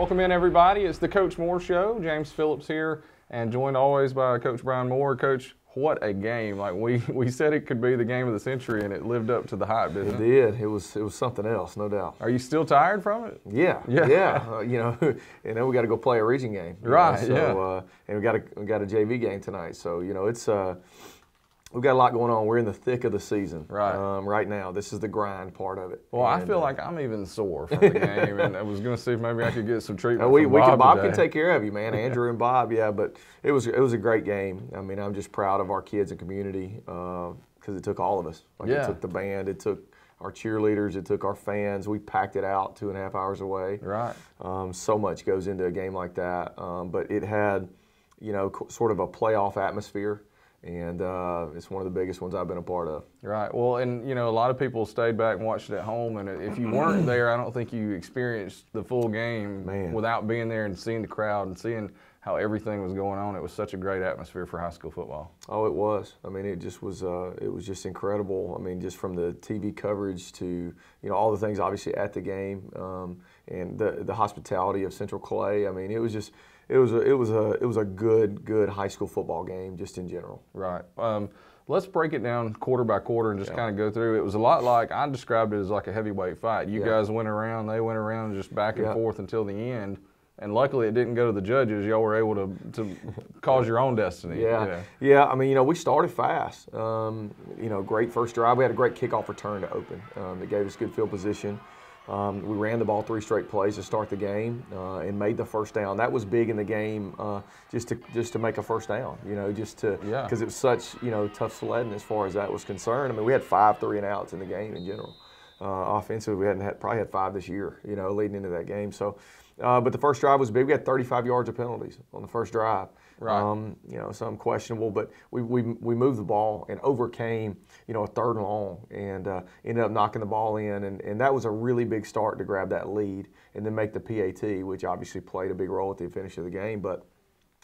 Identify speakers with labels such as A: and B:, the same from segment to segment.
A: Welcome in, everybody. It's the Coach Moore Show. James Phillips here, and joined always by Coach Brian Moore. Coach, what a game. Like we said it could be the game of the century, and it lived up to the hype, didn't it?
B: It did. It was something else, no doubt.
A: Are you still tired from it?
B: Yeah. And then we got to go play a region game.
A: Right,
B: and we got a JV game tonight. So, it's we've got a lot going on. We're in the thick of the season right now. This is the grind part of it.
A: Well, I feel like I'm even sore from the game, and I was going to see if maybe I could get some treatment
B: Bob can take care of you, man. Andrew and Bob, yeah. But it was a great game. I mean, I'm just proud of our kids and community because it took all of us. It took the band, it took our cheerleaders, it took our fans. We packed it out 2.5 hours away.
A: Right.
B: So much goes into a game like that, but it had, sort of a playoff atmosphere. And it's one of the biggest ones I've been a part of.
A: Right. Well, and, a lot of people stayed back and watched it at home. And if you weren't there, I don't think you experienced the full game without being there and seeing the crowd and seeing how everything was going on. It was such a great atmosphere for high school football.
B: Oh, it was. I mean, it was just incredible. I mean, just from the TV coverage to, all the things obviously at the game and the hospitality of Central Clay. I mean, it was a good high school football game just in general.
A: Right. Let's break it down quarter by quarter and just kind of go through. It was a lot like, I described it as like a heavyweight fight. You guys went around, they went around, just back and forth until the end. And luckily it didn't go to the judges. Y'all were able to cause your own destiny.
B: Yeah. I mean, we started fast. Great first drive. We had a great kickoff return to open. It gave us good field position. We ran the ball 3 straight plays to start the game and made the first down. That was big in the game, just to make a first down. Because it was such tough sledding as far as that was concerned. I mean, we had 5 3-and-outs in the game in general. Offensively, we probably had 5 this year. Leading into that game. So, but the first drive was big. We had 35 yards of penalties on the first drive.
A: Right.
B: Some questionable, but we moved the ball and overcame, a 3rd and long and ended up knocking the ball in. And that was a really big start to grab that lead and then make the PAT, which obviously played a big role at the finish of the game. But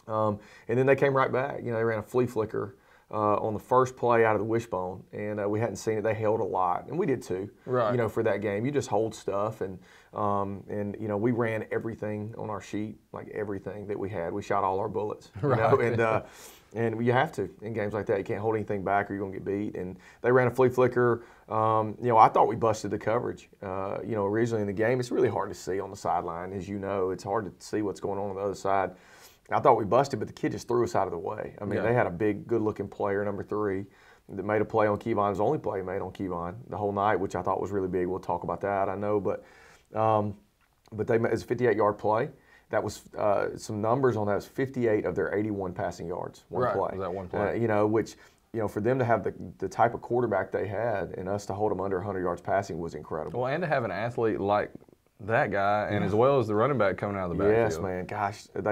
B: and then they came right back. They ran a flea flicker on the first play out of the wishbone, and we hadn't seen it. They held a lot, and we did too.
A: Right.
B: For that game, you just hold stuff, and we ran everything on our sheet, like everything that we had. We shot all our bullets. And you have to in games like that. You can't hold anything back, or you're gonna get beat. And they ran a flea flicker. I thought we busted the coverage. Originally in the game, it's really hard to see on the sideline, as you know. It's hard to see what's going on the other side. I thought we busted, but the kid just threw us out of the way. I mean, they had a big, good-looking player, number 3, that made a play on Kevon. It was the only play he made on Kevon the whole night, which I thought was really big. We'll talk about that, I know. But it was a 58-yard play. That was some numbers on that. It was 58 of their 81 passing yards, one play.
A: Was that one play?
B: Which, for them to have the type of quarterback they had and us to hold them under 100 yards passing was incredible.
A: Well, and to have an athlete like that guy, and as well as the running back coming out of the backfield.
B: Yes, man. Gosh, and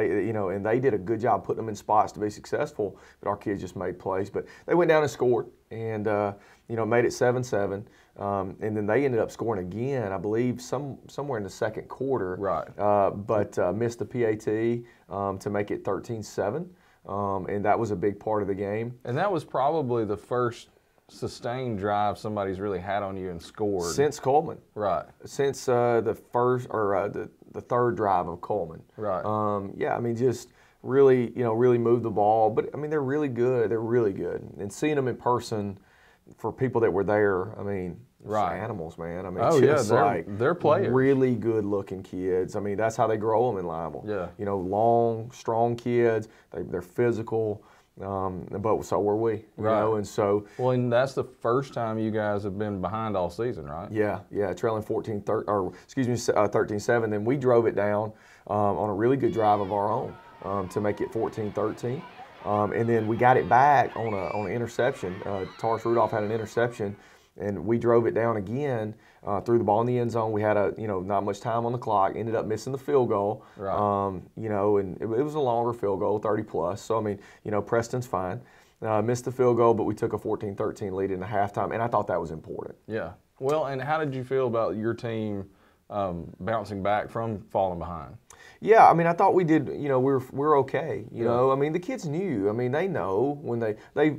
B: they did a good job putting them in spots to be successful. But our kids just made plays. But they went down and scored, and made it 7-7. And then they ended up scoring again, I believe, somewhere in the second quarter.
A: Right.
B: But missed the PAT to make it 13-7, and that was a big part of the game.
A: And that was probably the first sustained drive somebody's really had on you and scored
B: since Coleman.
A: Right.
B: Since the first or the 3rd drive of Coleman.
A: Right.
B: I mean, just really moved the ball. But I mean, they're really good. They're really good. And seeing them in person, for people that were there, I mean, animals, man. I mean,
A: they're players.
B: Really good looking kids. I mean, that's how they grow them in Lionel.
A: Yeah.
B: Long, strong kids. They're physical. But so were we, and so.
A: Well, and that's the first time you guys have been behind all season, right?
B: Yeah, trailing 13-7. Then we drove it down on a really good drive of our own to make it 14-13. And then we got it back on an interception. Taurus Rudolph had an interception, and we drove it down again, threw the ball in the end zone. We had not much time on the clock, ended up missing the field goal.
A: Right.
B: And it was a longer field goal, 30+. So, I mean, Preston's fine. Missed the field goal, but we took a 14-13 lead in the halftime, and I thought that was important.
A: Yeah. Well, and how did you feel about your team bouncing back from falling behind?
B: Yeah, I mean, I thought we did, we're okay. I mean, the kids knew. I mean, they know when they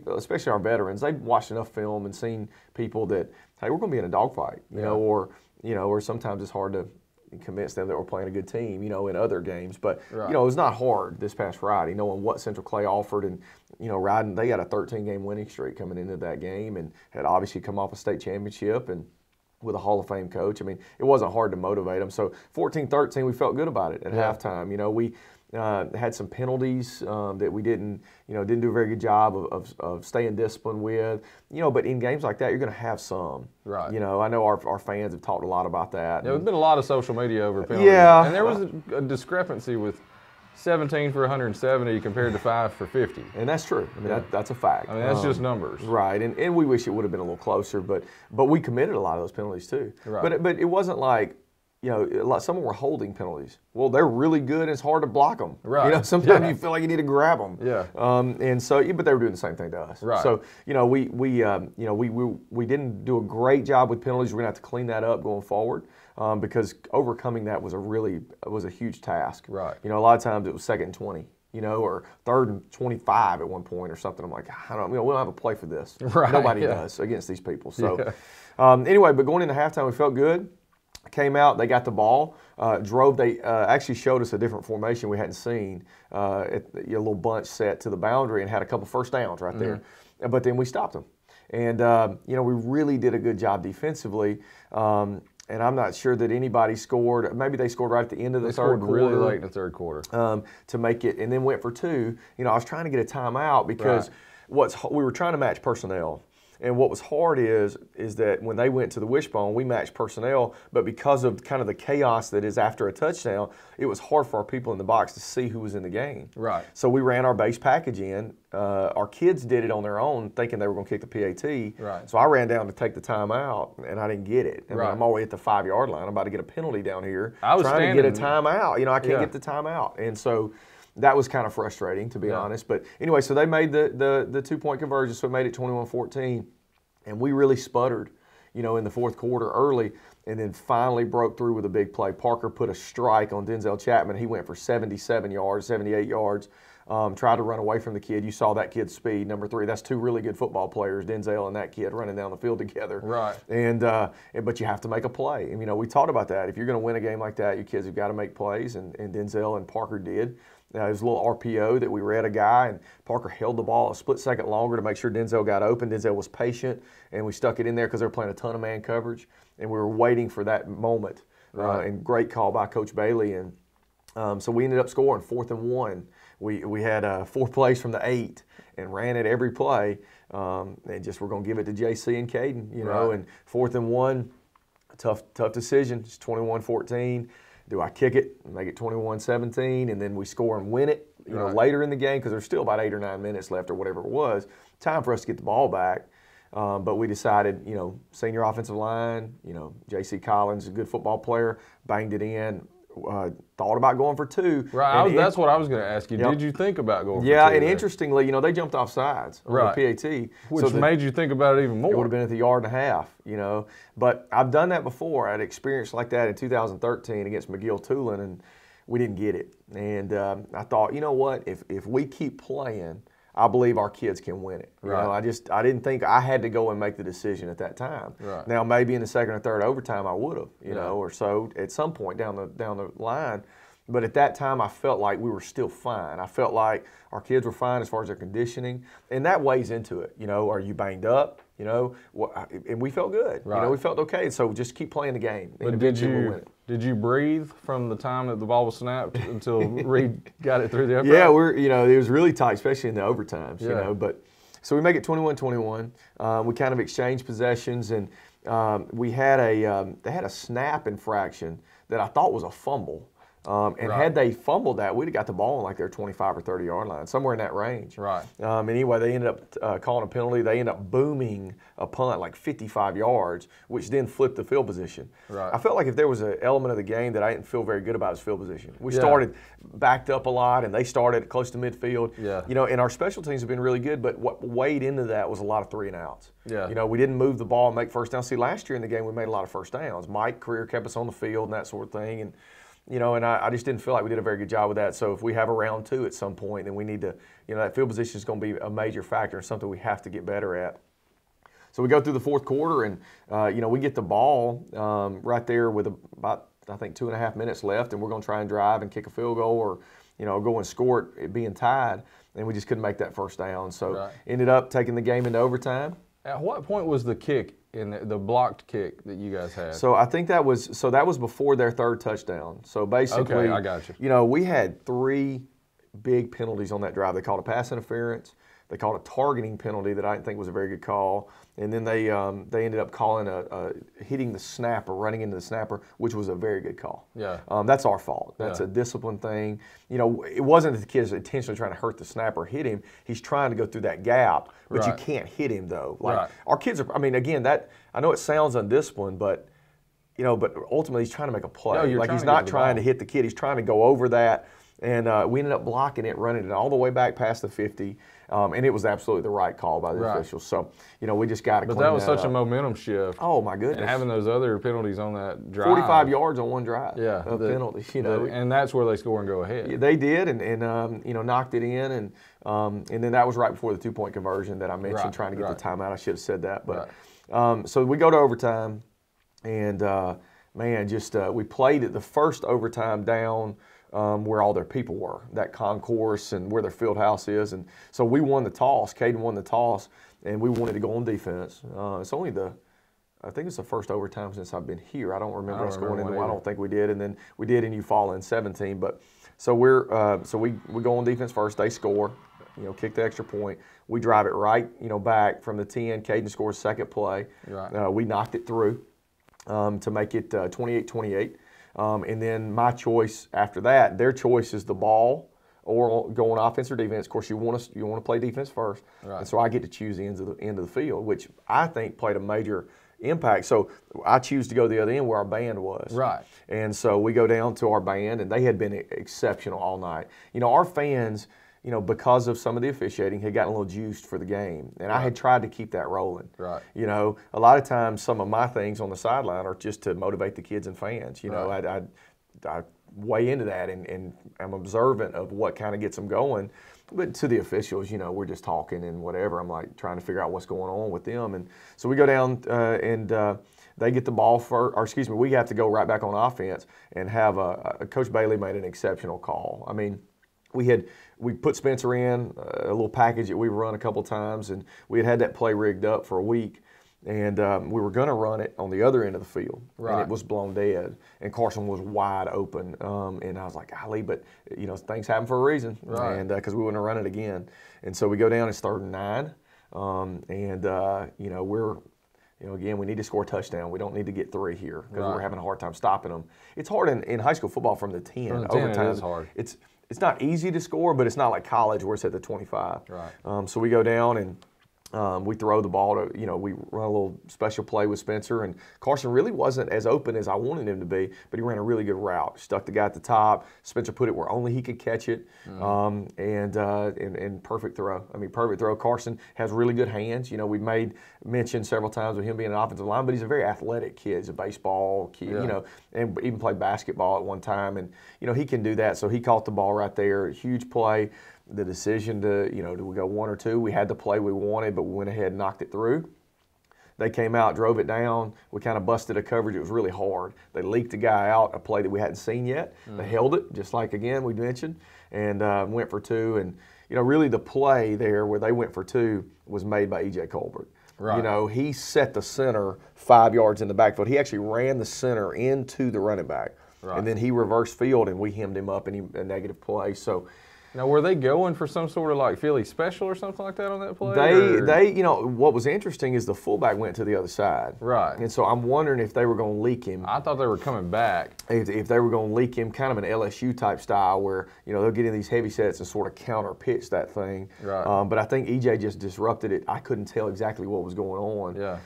B: especially our veterans, they've watched enough film and seen people that, hey, we're going to be in a dogfight, or sometimes it's hard to convince them that we're playing a good team, in other games. But, it was not hard this past Friday, knowing what Central Clay offered and, riding. They got a 13-game winning streak coming into that game and had obviously come off a state championship and with a Hall of Fame coach. I mean, it wasn't hard to motivate them. So 14-13, we felt good about it at halftime. We had some penalties that we didn't do a very good job of staying disciplined with. But in games like that, you're going to have some.
A: Right.
B: I know our fans have talked a lot about that.
A: Yeah, there's been a lot of social media over penalties.
B: Yeah.
A: And there was a discrepancy with 17 for 170 compared to 5 for 50.
B: And that's true. I mean, that's a fact.
A: I mean, that's just numbers.
B: Right. And we wish it would have been a little closer, but we committed a lot of those penalties too.
A: Right.
B: But it wasn't like, some were holding penalties. Well, they're really good and it's hard to block them.
A: Right.
B: Sometimes you feel like you need to grab them.
A: Yeah.
B: And so, but they were doing the same thing to us.
A: Right.
B: So, we didn't do a great job with penalties. We're going to have to clean that up going forward. Because overcoming that was a huge task.
A: Right.
B: A lot of times it was 2nd and 20, or 3rd and 25 at one point or something. I'm like, we don't have a play for this.
A: Right.
B: Nobody does against these people. So, anyway, but going into halftime, we felt good. Came out, they got the ball, drove. They actually showed us a different formation we hadn't seen, a little bunch set to the boundary and had a couple first downs right there. But then we stopped them. And, we really did a good job defensively. And I'm not sure that anybody scored. Maybe they scored right at the end of the third quarter.
A: Really late in the third quarter.
B: To make it, and then went for 2. I was trying to get a timeout because we were trying to match personnel. And what was hard is that when they went to the wishbone, we matched personnel, but because of kind of the chaos that is after a touchdown, it was hard for our people in the box to see who was in the game.
A: Right.
B: So we ran our base package in. Our kids did it on their own, thinking they were going to kick the PAT.
A: Right.
B: So I ran down to take the timeout, and I didn't get it. I mean,
A: Right.
B: I'm all the way at the 5-yard line. I'm about to get a penalty down here.
A: I was
B: trying to get a timeout. I can't get the timeout, and so that was kind of frustrating, to be honest. But anyway, so they made the 2-point conversion, so it made it 21-14. And we really sputtered, in the fourth quarter early, and then finally broke through with a big play. Parker put a strike on Denzel Chapman. He went for 77 yards, 78 yards, tried to run away from the kid. You saw that kid's speed, number 3. That's 2 really good football players, Denzel and that kid, running down the field together.
A: Right.
B: But you have to make a play. And, we talked about that. If you're going to win a game like that, your kids have got to make plays, and Denzel and Parker did. It was a little RPO that we read a guy, and Parker held the ball a split second longer to make sure Denzel got open. Denzel was patient, and we stuck it in there because they were playing a ton of man coverage, and we were waiting for that moment.
A: Right.
B: And great call by Coach Bailey. And so we ended up scoring 4th and 1. We had 4 plays from the 8 and ran it every play, and just we're going to give it to JC and Caden,
A: Right.
B: And 4th and 1, tough decision. It's 21-14. Do I kick it and make it 21-17, and then we score and win it, later in the game because there's still about 8 or 9 minutes left or whatever it was. Time for us to get the ball back. But we decided, senior offensive line, J.C. Collins, a good football player, banged it in. Thought about going for 2.
A: Right, that's what I was going to ask you.
B: Yep.
A: Did you think about going for 2?
B: Yeah, and
A: there?
B: Interestingly, they jumped off sides on the PAT.
A: Which made you think about it even more.
B: It would have been at the 1.5 yard, But I've done that before. I had experience like that in 2013 against McGill-Tulane, and we didn't get it. And I thought, what, if we keep playing, I believe our kids can win it.
A: Right.
B: I didn't think I had to go and make the decision at that time.
A: Right.
B: Now maybe in the 2nd or 3rd overtime I would have, or so at some point down the line. But at that time I felt like we were still fine. I felt like our kids were fine as far as their conditioning, and that weighs into it. Are you banged up? And we felt good.
A: Right.
B: We felt okay. So just keep playing the game.
A: But did you breathe from the time that the ball was snapped until Reed got it through the upright?
B: Yeah, it was really tight, especially in the overtimes. But so we make it 21-21. We kind of exchanged possessions, and they had a snap infraction that I thought was a fumble. Had they fumbled that, we'd have got the ball on like their 25 or 30 yard line, somewhere in that range.
A: Right.
B: Anyway, they ended up calling a penalty. They ended up booming a punt like 55 yards, which then flipped the field position.
A: Right.
B: I felt like if there was an element of the game that I didn't feel very good about, was field position. We started backed up a lot, and they started close to midfield.
A: Yeah.
B: And our special teams have been really good, but what weighed into that was a lot of 3 and outs.
A: Yeah.
B: We didn't move the ball and make first downs. See, last year in the game, we made a lot of first downs. Mike Career kept us on the field and that sort of thing, and and I just didn't feel like we did a very good job with that. So if we have a round 2 at some point, then we need to, that field position is going to be a major factor and something we have to get better at. So we go through the fourth quarter, and we get the ball right there with about I think 2.5 minutes left, and we're going to try and drive and kick a field goal or, go and score it being tied, and we just couldn't make that first down. So ended up taking the game into overtime.
A: At what point was the kick in the blocked kick that you guys had?
B: So I think that was before their third touchdown. So basically,
A: okay, I got you.
B: We had 3 big penalties on that drive. They called a pass interference. They called a targeting penalty that I didn't think was a very good call, and then they ended up calling a hitting the snapper, running into the snapper, which was a very good call.
A: Yeah,
B: that's our fault. That's a discipline thing. It wasn't that the kid's intentionally trying to hurt the snapper, hit him. He's trying to go through that gap, but you can't hit him though. Our kids are. I mean, again, I know it sounds undisciplined, but but ultimately he's trying to make a play.
A: No,
B: he's not trying to hit the kid. He's trying to go over that. And we ended up blocking it, running it all the way back past the 50, and it was absolutely the right call by the officials. So, we just got to clean that up.
A: But that was such a momentum shift.
B: Oh, my goodness.
A: And having those other penalties on that drive.
B: 45 yards on one drive of penalties,
A: and that's where they score and go ahead.
B: Yeah, they did, and knocked it in, and then that was right before the 2-point conversion that I mentioned, trying to get the timeout. I should have said that. But so we go to overtime, and, we played it the first overtime down where all their people were, that concourse and where their field house is. And so we won the toss. Caden won the toss, and we wanted to go on defense. It's only I think it's the first overtime since I've been here. I don't remember us going into one. I don't think we did. And then we did in Eufaula in 17. But so we go on defense first. They score, kick the extra point. We drive it right, back from the 10. Caden scores second play. We knocked it through to make it 28-28. And then my choice after that, their choice is the ball or go on offense or defense. Of course, you want to play defense first, and so I get to choose the end of the field, which I think played a major impact. So I choose to go the other end where our band was.
A: Right.
B: And so we go down to our band, and they had been exceptional all night. Our fans, because of some of the officiating, had gotten a little juiced for the game. And I had tried to keep that rolling.
A: Right.
B: A lot of times some of my things on the sideline are just to motivate the kids and fans. I weigh into that and I'm observant of what kind of gets them going. But to the officials, we're just talking and whatever. I'm like trying to figure out what's going on with them. And so we go down and they get the ball we have to go right back on offense and have Coach Bailey made an exceptional call. I mean, we put Spencer in a little package that we run a couple times, and we had that play rigged up for a week, and we were going to run it on the other end of the field, and it was blown dead, and Carson was wide open, and I was like, golly, but things happen for a reason, and because we wouldn't run it again, and so we go down, it's 3rd and 9, we're. Again, we need to score a touchdown. We don't need to get 3 here because we're having a hard time stopping them. It's hard in high school football from the 10.
A: From the 10
B: overtime.
A: it is hard.
B: It's not easy to score, but it's not like college where it's at the 25.
A: Right.
B: So we go down and we throw the ball to, we run a little special play with Spencer, and Carson really wasn't as open as I wanted him to be, but he ran a really good route. Stuck the guy at the top. Spencer put it where only he could catch it, and perfect throw. I mean, perfect throw. Carson has really good hands. We've made mention several times of him being an offensive lineman, but he's a very athletic kid. He's a baseball kid, and even played basketball at one time, and he can do that. So he caught the ball right there. Huge play. The decision to, do we go 1 or 2? We had the play we wanted, but we went ahead and knocked it through. They came out, drove it down. We kind of busted a coverage. It was really hard. They leaked the guy out, a play that we hadn't seen yet. They held it, just like, again, we mentioned, and went for 2. And, really the play there where they went for 2 was made by E.J. Colbert. Right. He set the center 5 yards in the backfield. He actually ran the center into the running back. Right. And then he reversed field, and we hemmed him up in a negative play. So,
A: now, were they going for some sort of like Philly special or something like that on that play?
B: They, what was interesting is the fullback went to the other side.
A: Right.
B: And so I'm wondering if they were going to leak him.
A: I thought they were coming back.
B: If they were going to leak him, kind of an LSU type style where, they'll get in these heavy sets and sort of counter pitch that thing.
A: Right.
B: But I think EJ just disrupted it. I couldn't tell exactly what was going on.
A: Yeah.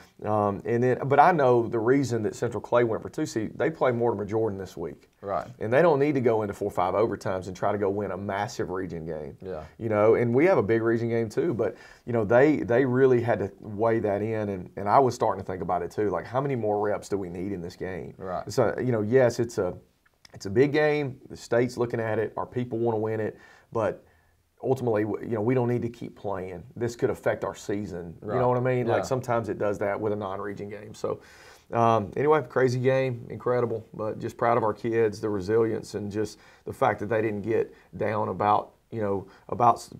B: But I know the reason that Central Clay went for 2. See, they play Mortimer Jordan this week.
A: Right.
B: And they don't need to go into 4 or 5 overtimes and try to go win a massive region game.
A: Yeah.
B: And we have a big region game too, but they really had to weigh that in, and I was starting to think about it too, like how many more reps do we need in this game?
A: Right.
B: So yes, it's a big game. The state's looking at it. Our people want to win it, but ultimately, we don't need to keep playing. This could affect our season. Right. You know what I mean?
A: Yeah.
B: Like sometimes it does that with a non-region game. So Anyway, crazy game, incredible, but just proud of our kids, the resilience, and just the fact that they didn't get down about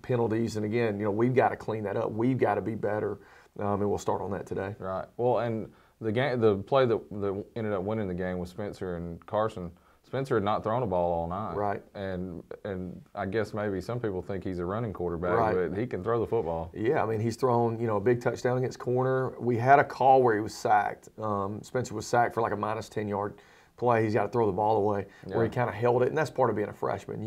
B: penalties. And again, we've got to clean that up. We've got to be better, and we'll start on that today.
A: Right. Well, and the play that ended up winning the game was Spencer and Carson. Spencer had not thrown a ball all night.
B: Right.
A: And I guess maybe some people think he's a running quarterback,
B: right.
A: but he can throw the football.
B: Yeah, I mean, he's thrown, a big touchdown against corner. We had a call where he was sacked. Spencer was sacked for like a minus 10-yard play. He's got to throw the ball away, where he kind of held it, and that's part of being a freshman.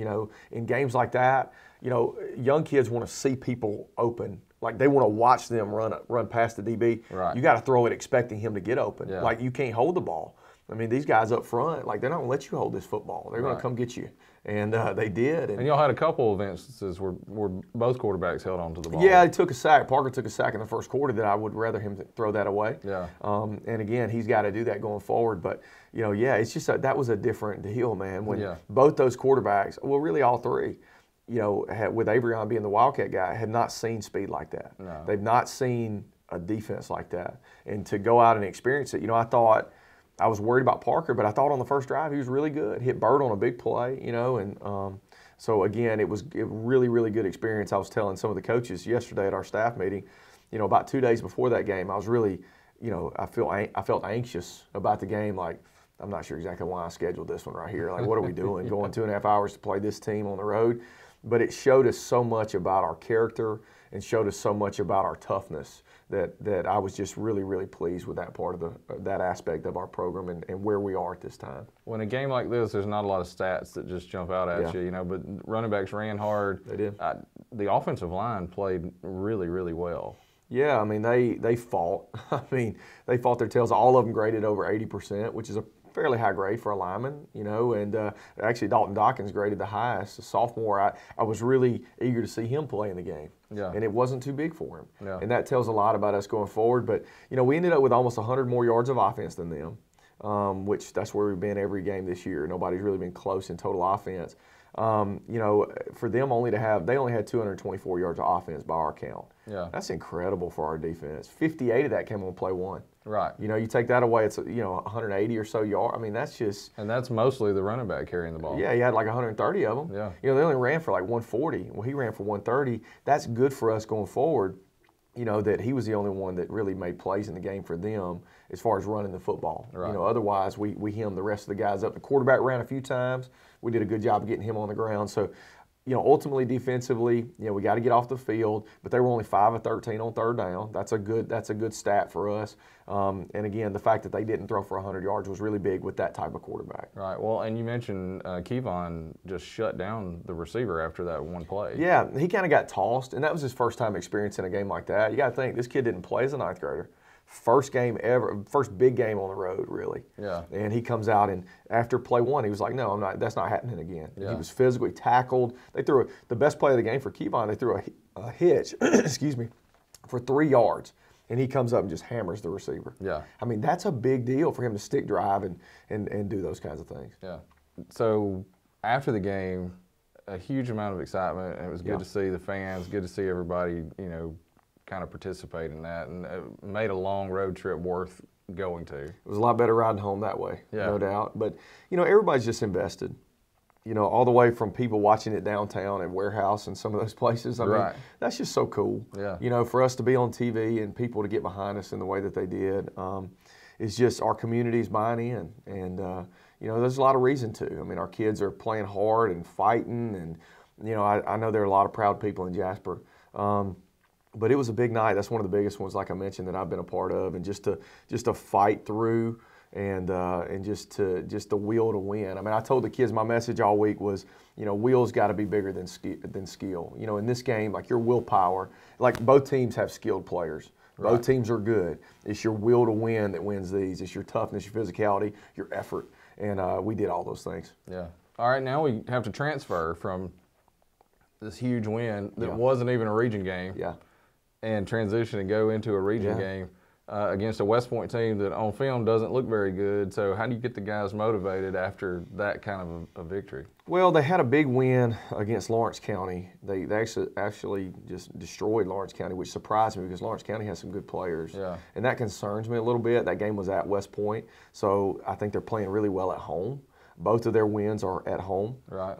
B: In games like that, young kids want to see people open. Like, they want to watch them run past the DB.
A: Right.
B: You got to throw it expecting him to get open.
A: Yeah.
B: Like, you can't hold the ball. I mean, these guys up front, like, they're not going to let you hold this football. They're going to come get you. And they did.
A: And y'all had a couple of instances where both quarterbacks held on to the ball.
B: Yeah, he took a sack. Parker took a sack in the first quarter that I would rather him throw that away.
A: Yeah.
B: And again, he's got to do that going forward. But, it's just that was a different deal, man. When both those quarterbacks, well, really all three, with Avery being the Wildcat guy, have not seen speed like that.
A: No.
B: They've not seen a defense like that. And to go out and experience it, I thought – I was worried about Parker, but I thought on the first drive he was really good. Hit Bird on a big play, and so again, it was a really, really good experience. I was telling some of the coaches yesterday at our staff meeting, about 2 days before that game, I was really, I felt anxious about the game. Like, I'm not sure exactly why I scheduled this one right here. Like, what are we doing? Going 2.5 hours to play this team on the road? But it showed us so much about our character and showed us so much about our toughness that I was just really, really pleased with that part of that aspect of our program and where we are at this time.
A: When a game like this, there's not a lot of stats that just jump out at you, but running backs ran hard.
B: They did.
A: The offensive line played really, really well.
B: Yeah, I mean, they fought. I mean, they fought their tails. All of them graded over 80%, which is a fairly high grade for a lineman, and actually Dalton Dawkins graded the highest. A sophomore, I was really eager to see him play in the game.
A: Yeah.
B: And it wasn't too big for him.
A: Yeah.
B: And that tells a lot about us going forward. But, we ended up with almost 100 more yards of offense than them, which that's where we've been every game this year. Nobody's really been close in total offense. For them they only had 224 yards of offense by our count.
A: Yeah.
B: That's incredible for our defense. 58 of that came on play one.
A: Right.
B: You take that away, it's 180 or so yards. I mean, that's just.
A: And that's mostly the running back carrying the ball.
B: Yeah, he had like 130 of them.
A: Yeah.
B: They only ran for like 140. Well, he ran for 130. That's good for us going forward. That he was the only one that really made plays in the game for them as far as running the football.
A: Right.
B: Otherwise we hemmed the rest of the guys up. The quarterback ran a few times. We did a good job of getting him on the ground. So, ultimately defensively, we got to get off the field. But they were only 5 of 13 on third down. That's a good stat for us. And again, the fact that they didn't throw for 100 yards was really big with that type of quarterback.
A: Right. Well, and you mentioned Kevon just shut down the receiver after that one play.
B: Yeah, he kind of got tossed, and that was his first time experiencing a game like that. You got to think, this kid didn't play as a ninth grader. First game ever, first big game on the road, really.
A: Yeah.
B: And he comes out, and after play one, he was like, "No, I'm not. That's not happening again."
A: Yeah.
B: He was physically tackled. They threw the best play of the game for Kevon. They threw a hitch, excuse me, for 3 yards, and he comes up and just hammers the receiver.
A: Yeah.
B: I mean, that's a big deal for him to stick drive and do those kinds of things.
A: Yeah. So after the game, a huge amount of excitement, and it was good to see the fans, good to see everybody, kind of participate in that, and it made a long road trip worth going to.
B: It was a lot better riding home that way, no doubt. But, everybody's just invested, all the way from people watching it downtown at Warehouse and some of those places. I mean, that's just so cool.
A: Yeah.
B: For us to be on TV and people to get behind us in the way that they did, it's just our community's buying in. And, there's a lot of reason to. I mean, our kids are playing hard and fighting. And, I know there are a lot of proud people in Jasper. But it was a big night. That's one of the biggest ones, like I mentioned, that I've been a part of, and just to fight through and just the will to win. I mean, I told the kids my message all week was, will's got to be bigger than skill. In this game, like your willpower, like both teams have skilled players.
A: Right.
B: Both teams are good. It's your will to win that wins these. It's your toughness, your physicality, your effort, and we did all those things.
A: Yeah. All right, now we have to transfer from this huge win that wasn't even a region game.
B: Yeah.
A: And transition and go into a region game. against a West Point team that on film doesn't look very good. So how do you get the guys motivated after that kind of a victory?
B: Well, they had a big win against Lawrence County. They actually just destroyed Lawrence County, which surprised me because Lawrence County has some good players.
A: Yeah.
B: And that concerns me a little bit. That game was at West Point, so I think they're playing really well at home. Both of their wins are at home.
A: Right.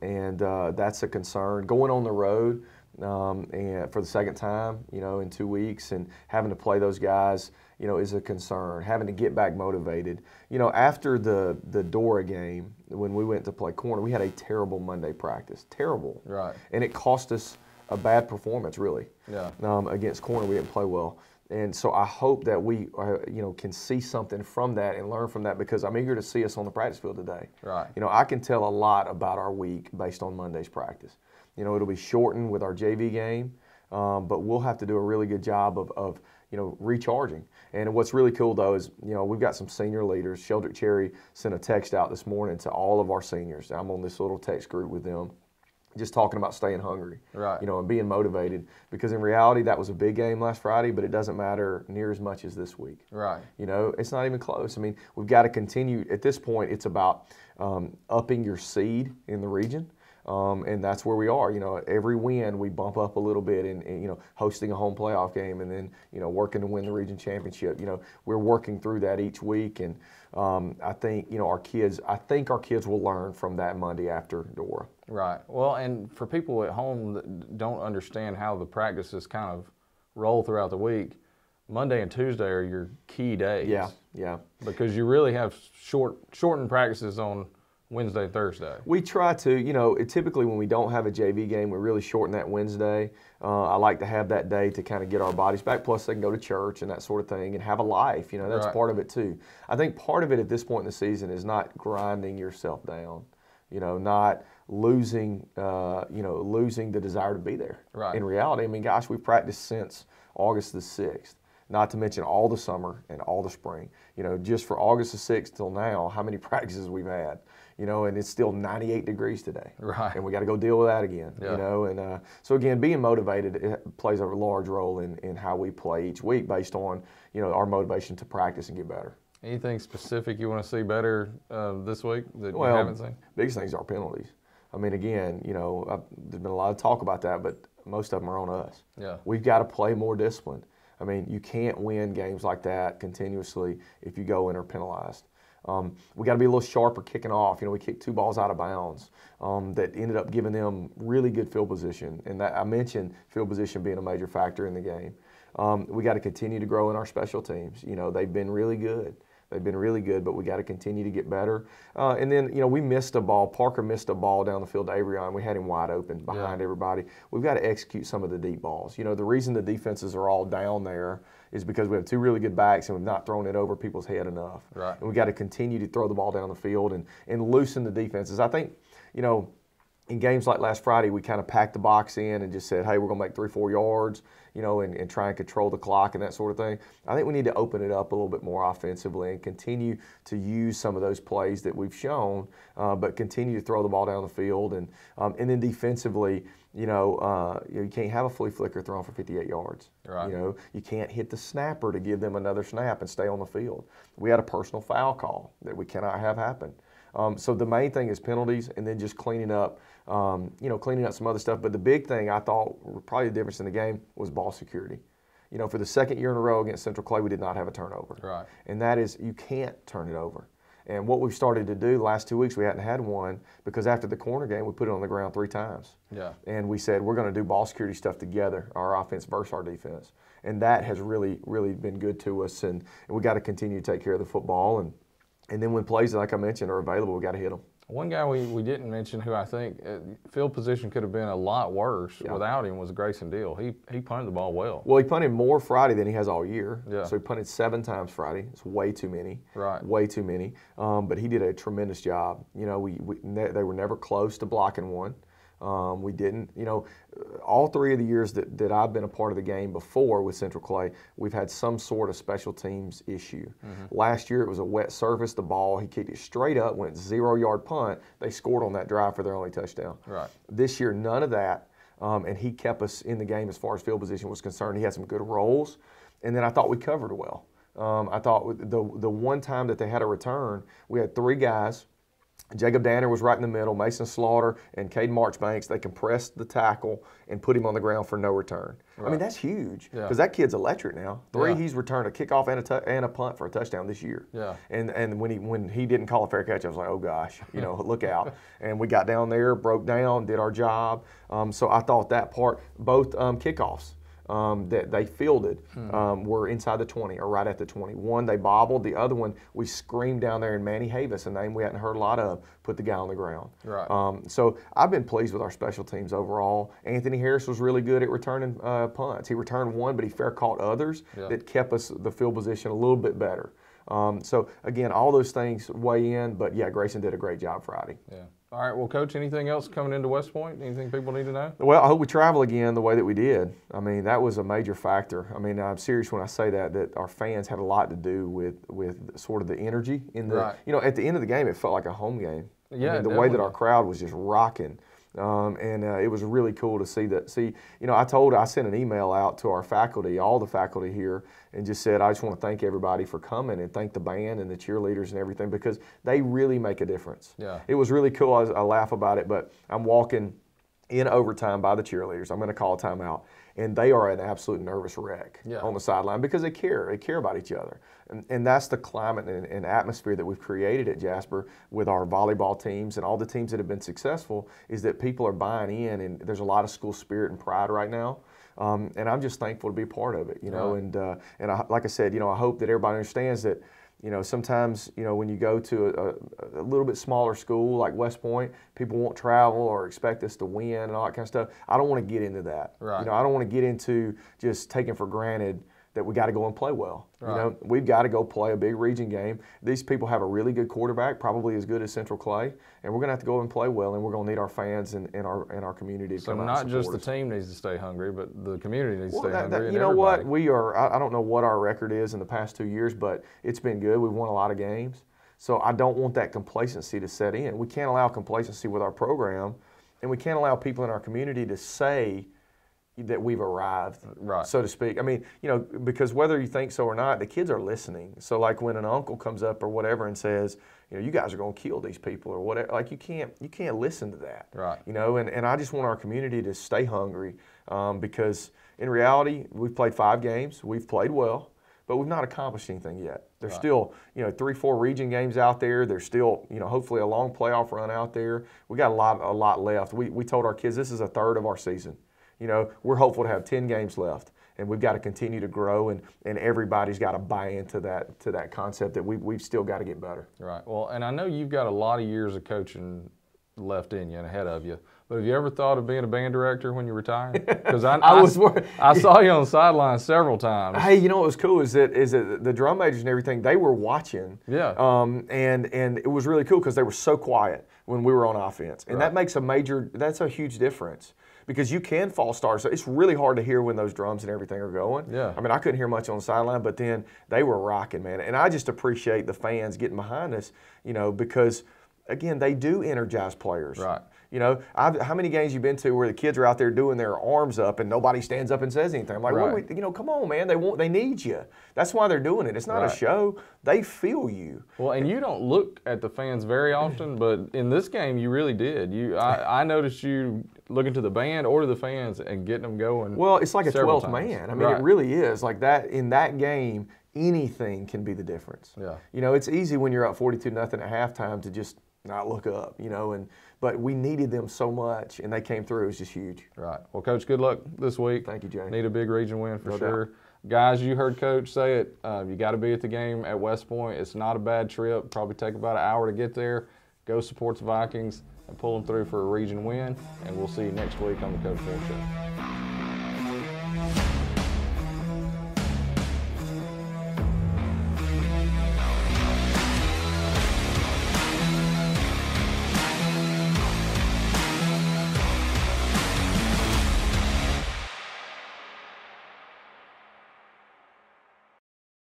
B: And that's a concern. Going on the road and for the second time, in 2 weeks, and having to play those guys, is a concern. Having to get back motivated. After the Dora game, when we went to play corner, we had a terrible Monday practice. Terrible.
A: Right.
B: And it cost us a bad performance, really.
A: Yeah.
B: Against corner, we didn't play well. And so I hope that we, can see something from that and learn from that, because I'm eager to see us on the practice field today.
A: Right.
B: I can tell a lot about our week based on Monday's practice. It'll be shortened with our JV game, but we'll have to do a really good job of recharging. And what's really cool, though, is, we've got some senior leaders. Sheldrick Cherry sent a text out this morning to all of our seniors. I'm on this little text group with them, just talking about staying hungry,
A: right?
B: And being motivated, because in reality that was a big game last Friday, but it doesn't matter near as much as this week,
A: right?
B: It's not even close. I mean, we've got to continue. At this point, it's about upping your seed in the region, and that's where we are. Every win we bump up a little bit, and hosting a home playoff game, and then working to win the region championship. We're working through that each week, and I think our kids will learn from that Monday after Dora.
A: Right. Well, and for people at home that don't understand how the practices kind of roll throughout the week, Monday and Tuesday are your key days.
B: Yeah.
A: Because you really have shortened practices on Wednesday and Thursday.
B: We try to, typically when we don't have a JV game, we really shorten that Wednesday. I like to have that day to kind of get our bodies back. Plus, they can go to church and that sort of thing and have a life. That's
A: right.
B: Part of it too. I think part of it at this point in the season is not grinding yourself down. Not losing the desire to be there.
A: Right.
B: In reality, I mean, gosh, we've practiced since August the 6th, not to mention all the summer and all the spring. Just for August the 6th till now, how many practices we've had, and it's still 98 degrees today.
A: Right.
B: And we got to go deal with that again,
A: yeah.
B: And so again, being motivated, it plays a large role in how we play each week based on, our motivation to practice and get better.
A: Anything specific you want to see better this week that you haven't seen?
B: Biggest things are penalties. I mean, again, there's been a lot of talk about that, but most of them are on us.
A: Yeah.
B: We've got to play more disciplined. I mean, you can't win games like that continuously if you go in or penalized. We got to be a little sharper kicking off. We kicked 2 balls out of bounds that ended up giving them really good field position. And that I mentioned field position being a major factor in the game. We got to continue to grow in our special teams. They've been really good. But we got to continue to get better. And then, we missed a ball. Parker missed a ball down the field to Avery. We had him wide open behind everybody. We've got to execute some of the deep balls. The reason the defenses are all down there is because we have 2 really good backs and we've not thrown it over people's head enough.
A: Right.
B: And we got to continue to throw the ball down the field and loosen the defenses. I think, in games like last Friday, we kind of packed the box in and just said, hey, we're going to make 3-4 yards, and try and control the clock and that sort of thing. I think we need to open it up a little bit more offensively and continue to use some of those plays that we've shown, but continue to throw the ball down the field. And then defensively, you can't have a flea flicker thrown for 58 yards.
A: Right.
B: You can't hit the snapper to give them another snap and stay on the field. We had a personal foul call that we cannot have happen. So the main thing is penalties, and then just cleaning up some other stuff. But the big thing I thought probably the difference in the game was ball security. For the second year in a row against Central Clay, we did not have a turnover.
A: Right.
B: And that is, you can't turn it over. And what we've started to do the last 2 weeks, we hadn't had one, because after the corner game, we put it on the ground 3 times.
A: Yeah.
B: And we said, we're going to do ball security stuff together, our offense versus our defense. And that has really, really been good to us. And we got to continue to take care of the football. And then when plays, like I mentioned, are available, we got to hit them.
A: One guy we didn't mention, who I think field position could have been a lot worse without him, was Grayson Deal. He punted the ball well.
B: Well, he punted more Friday than he has all year.
A: Yeah.
B: So he punted 7 times Friday. It's way too many.
A: Right.
B: Way too many. But he did a tremendous job. They were never close to blocking one. We didn't, all 3 of the years that I've been a part of the game before with Central Clay, we've had some sort of special teams issue. Mm-hmm. Last year it was a wet surface, the ball, he kicked it straight up, went 0-yard punt. They scored on that drive for their only touchdown.
A: Right.
B: This year, none of that, and he kept us in the game as far as field position was concerned. He had some good rolls. and then I thought we covered well. I thought the one time that they had a return, we had 3 guys. Jacob Danner was right in the middle, Mason Slaughter and Caden Marchbanks. They compressed the tackle and put him on the ground for no return. Right. I mean, that's huge because that kid's electric now. 3, he's returned a kickoff and a punt for a touchdown this year. Yeah. And when he didn't call a fair catch, I was like, oh gosh, look out. And we got down there, broke down, did our job. So I thought that part, both kickoffs that they fielded were inside the 20 or right at the 20. One, they bobbled. The other one, we screamed down there, and Manny Havis, a name we hadn't heard a lot of, put the guy on the ground. Right. So I've been pleased with our special teams overall. Anthony Harris was really good at returning punts. He returned one, but he fair caught others that kept us the field position a little bit better. So again, all those things weigh in, but yeah, Grayson did a great job Friday.
A: Yeah. All right, well, Coach, anything else coming into West Point? Anything people need to know?
B: Well, I hope we travel again the way that we did. I mean, that was a major factor. I mean, I'm serious when I say that our fans had a lot to do with sort of the energy in the, at the end of the game, it felt like a home game. Yeah, I mean, the way that our crowd was just rocking. It was really cool to see that. I sent an email out to our faculty, all the faculty here, and just said, I just want to thank everybody for coming and thank the band and the cheerleaders and everything because they really make a difference. Yeah. It was really cool. I laugh about it, but I'm walking in overtime by the cheerleaders. I'm going to call a timeout. And they are an absolute nervous wreck on the sideline because they care. They care about each other. And that's the climate and atmosphere that we've created at Jasper with our volleyball teams and all the teams that have been successful is that people are buying in, and there's a lot of school spirit and pride right now. And I'm just thankful to be a part of it, like I said, I hope that everybody understands that, sometimes, when you go to a little bit smaller school like West Point, people won't travel or expect us to win and all that kind of stuff. I don't want to get into that. Right. I don't want to get into just taking for granted that we got to go and play well. Right. We've got to go play a big region game. These people have a really good quarterback, probably as good as Central Clay, and we're going to have to go and play well, and we're going to need our fans and our community to come out and support us.
A: So not just the team needs to stay hungry, but the community needs to stay hungry.
B: You know what? We are. I don't know what our record is in the past 2 years, but it's been good. We've won a lot of games. So I don't want that complacency to set in. We can't allow complacency with our program, and we can't allow people in our community to say that we've arrived, so to speak. I mean, because whether you think so or not, the kids are listening. So like when an uncle comes up or whatever and says, you guys are going to kill these people or whatever, like you can't listen to that. Right. And I just want our community to stay hungry because in reality, we've played 5 games, we've played well, but we've not accomplished anything yet. There's still, 3-4 region games out there. There's still, hopefully a long playoff run out there. We got a lot left. We told our kids this is a third of our season. We're hopeful to have 10 games left, and we've got to continue to grow, and everybody's got to buy into that concept that we've still got to get better.
A: Right. Well, and I know you've got a lot of years of coaching left in you and ahead of you, but have you ever thought of being a band director when you retire? Because I saw you on the sideline several times.
B: Hey, what was cool is that the drum majors and everything, they were watching. Yeah. And it was really cool because they were so quiet when we were on offense, and that makes that's a huge difference. Because you can false start. So it's really hard to hear when those drums and everything are going. Yeah. I mean, I couldn't hear much on the sideline, but then they were rocking, man. And I just appreciate the fans getting behind us, because, again, they do energize players. Right. How many games you been to where the kids are out there doing their arms up and nobody stands up and says anything? I'm like, come on, man. They need you. That's why they're doing it. It's not a show. They feel you.
A: Well, and you don't look at the fans very often, but in this game you really did. I noticed you looking to the band or to the fans and getting them going.
B: Well, it's like a 12th man. I mean, it really is. Like that in that game, anything can be the difference. Yeah. It's easy when you're up 42-0 at halftime to just not look up, but we needed them so much, and they came through. It was just huge.
A: Right. Well, Coach, good luck this week.
B: Thank you, Jay.
A: Need a big region win for sure. Guys, you heard Coach say it. You got to be at the game at West Point. It's not a bad trip. Probably take about an hour to get there. Go support the Vikings and pull them through for a region win, and we'll see you next week on the Coach Ford Show.